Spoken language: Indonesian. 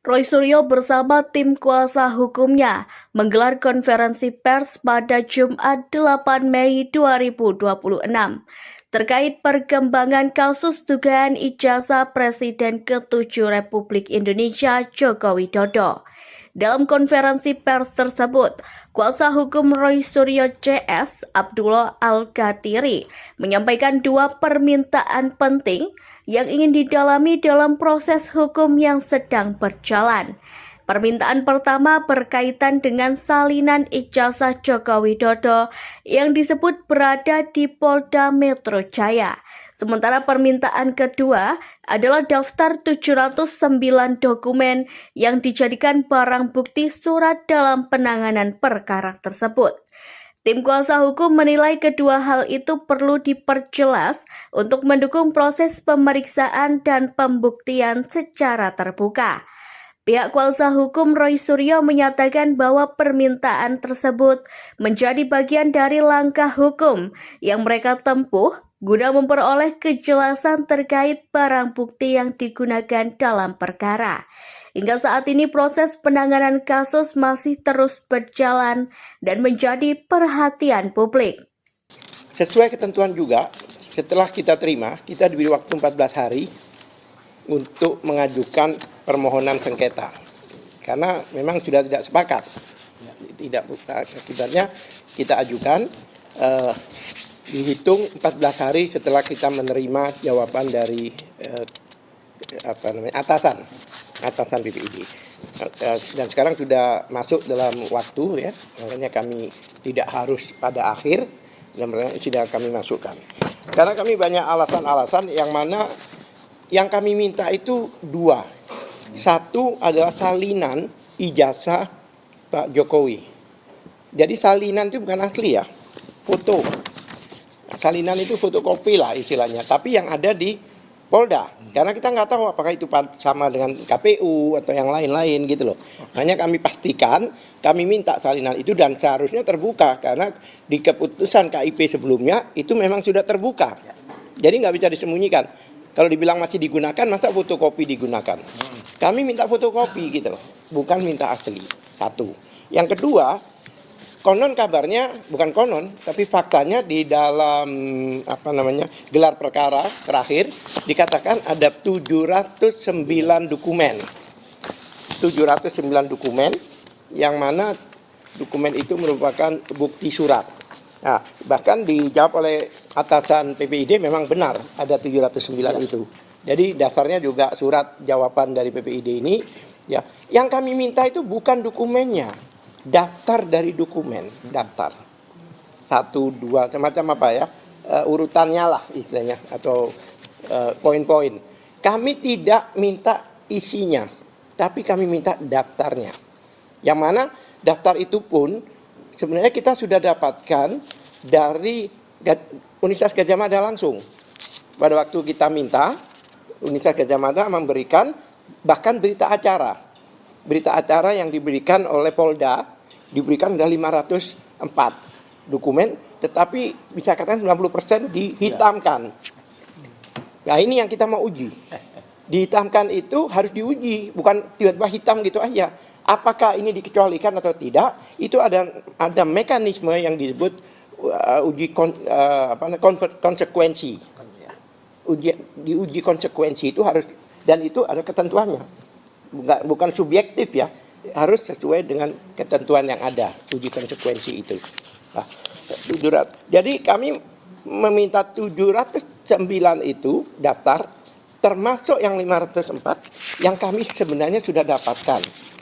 Roy Suryo bersama tim kuasa hukumnya menggelar konferensi pers pada Jumat 8 Mei 2026 terkait perkembangan kasus dugaan ijazah Presiden ke-7 Republik Indonesia Joko Widodo. Dalam konferensi pers tersebut, kuasa hukum Roy Suryo CS, Abdullah Al-Gatiri, menyampaikan dua permintaan penting yang ingin didalami dalam proses hukum yang sedang berjalan. Permintaan pertama berkaitan dengan salinan ijazah Joko Widodo yang disebut berada di Polda Metro Jaya. Sementara permintaan kedua adalah daftar 709 dokumen yang dijadikan barang bukti surat dalam penanganan perkara tersebut. Tim kuasa hukum menilai kedua hal itu perlu diperjelas untuk mendukung proses pemeriksaan dan pembuktian secara terbuka. Pihak kuasa hukum Roy Suryo menyatakan bahwa permintaan tersebut menjadi bagian dari langkah hukum yang mereka tempuh guna memperoleh kejelasan terkait barang bukti yang digunakan dalam perkara. Hingga saat ini proses penanganan kasus masih terus berjalan dan menjadi perhatian publik. Sesuai ketentuan juga, setelah kita terima, kita diberi waktu 14 hari untuk mengajukan permohonan sengketa. Karena memang sudah tidak sepakat. Akibatnya kita ajukan, dihitung 14 hari setelah kita menerima jawaban dari atasan PPID. Dan sekarang sudah masuk dalam waktu, ya, makanya kami tidak harus pada akhir, dan sudah kami masukkan. Karena kami banyak alasan-alasan yang mana yang kami minta itu dua. Satu adalah salinan ijazah Pak Jokowi. Jadi salinan itu bukan asli, ya, foto. Salinan itu fotokopi lah istilahnya, tapi yang ada di Polda. Karena kita nggak tahu apakah itu sama dengan KPU atau yang lain-lain gitu loh. Hanya kami pastikan, kami minta salinan itu dan seharusnya terbuka. Karena di keputusan KIP sebelumnya itu memang sudah terbuka. Jadi nggak bisa disembunyikan. Kalau dibilang masih digunakan, masa fotokopi digunakan? Kami minta fotokopi gitu loh, bukan minta asli. Satu. Yang kedua, konon kabarnya, bukan konon, tapi faktanya di dalam gelar perkara terakhir dikatakan ada 709 dokumen. 709 dokumen yang mana dokumen itu merupakan bukti surat. Nah, bahkan dijawab oleh atasan PPID memang benar ada 709 itu. Jadi dasarnya juga surat jawaban dari PPID ini, ya. Yang kami minta itu bukan dokumennya. Daftar dari dokumen, daftar 1, 2, semacam apa ya, urutannya lah istilahnya, atau poin-poin. Kami tidak minta isinya, tapi kami minta daftarnya. Yang mana daftar itu pun sebenarnya kita sudah dapatkan dari Universitas Gadjah Mada langsung. Pada waktu kita minta, Universitas Gadjah Mada memberikan bahkan berita acara. Berita acara yang diberikan oleh Polda diberikan ada 504 dokumen, tetapi bisa katakan 90% dihitamkan. Nah, ini yang kita mau uji. Dihitamkan itu harus diuji, bukan tiba-tiba hitam gitu aja. Apakah ini dikecualikan atau tidak? Itu ada mekanisme yang disebut uji konsekuensi. Diuji konsekuensi itu harus, dan itu ada ketentuannya. Bukan subjektif, ya, harus sesuai dengan ketentuan yang ada, uji konsekuensi itu. Nah, jadi kami meminta 709 itu daftar, termasuk yang 504 yang kami sebenarnya sudah dapatkan.